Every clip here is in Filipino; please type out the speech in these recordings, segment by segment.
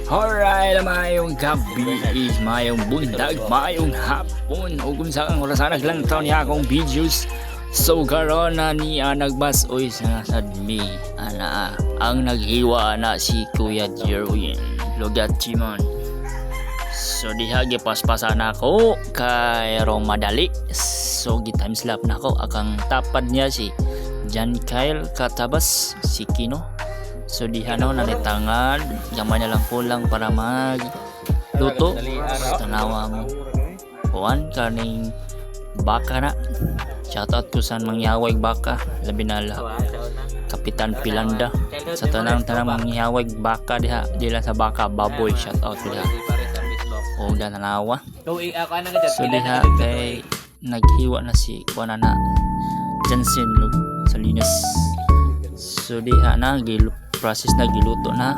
Alright, mayong gabi is mayong bundag, mayong hapon o kung saan orasan lang taon niya akong videos. So karon na niya nagbasoy sa sadmi ana ang naghiwa na si Kuya Jerwin Lugat Timon. So diha gipaspasan ako kay Romadali. So gi-time slap na ako akang tapad niya si Jan Kyle Katabas si Kino. So diha no nanitangan gamay na lang kulang para mag luto. Tanawa mo kuan kaning baka na. Shoutout ko sa mangyaway baka labi na Kapitan Pilanda sa tanang mangyaway baka diha dila sa baka baboy. Shoutout diha o tanawa. So diha kay naghiwa na si kuan na Jansen Salinas. So diha na process na giluto na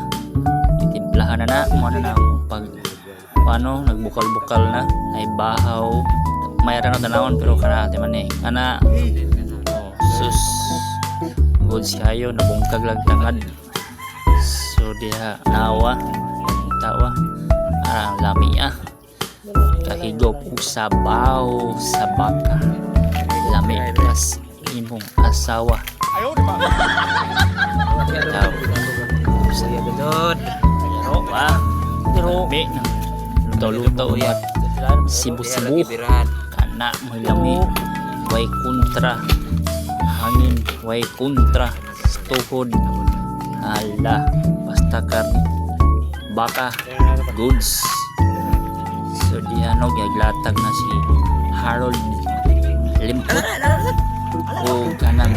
itimplahan na mo na pag paano nagbukal-bukal na ay bahaw mayroon na tanawon pero kanate man eh ana sus goods kayo nabungkag lang tangad. So diha nawa tawa lami kahigop sabaw sa baka lami kas imong asawa taw saya gedot pero mi luto-luto ya sibu-sibu kana malami way kontra hangin way kontra tuhod hala basta karni baka goods. So dihanog gaglatag na si Harold Limpot o kanang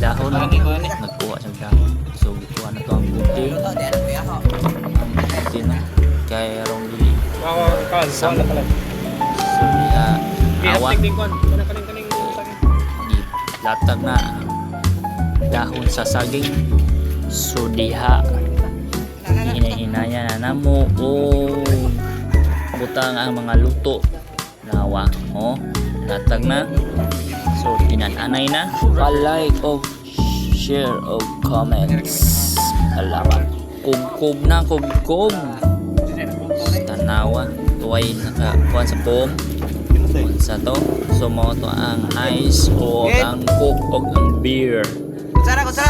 dahon nagkuha sa dahon. So gikuha na to ang buting buting kay rong dili samok. So diha awan latag na dahon sa saging. So diha hinahinaya na namo o butang ang mga luto nawa mo latag na. So tinananay na like o share o comments. Salamat. Kub na kub tanawa tuway nakakuha sa foam sa to. So mo to ang ice o ang coke o ang beer.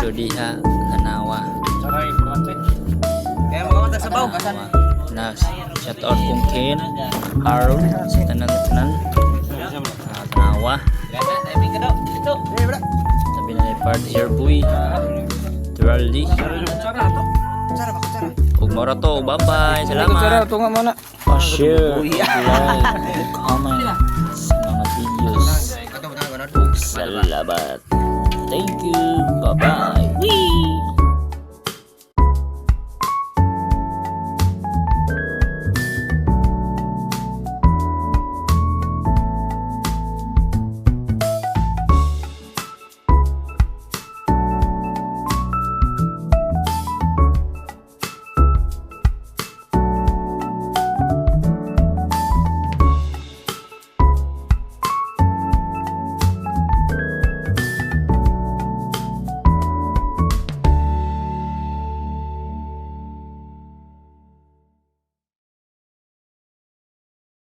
So diha tanawa na shout out kong Ken Harold sa tanan tanawa sabi na part here boy Turaldi ug mora to bye bye salamat share like comment sa mga videos ug salamat thank you bye bye.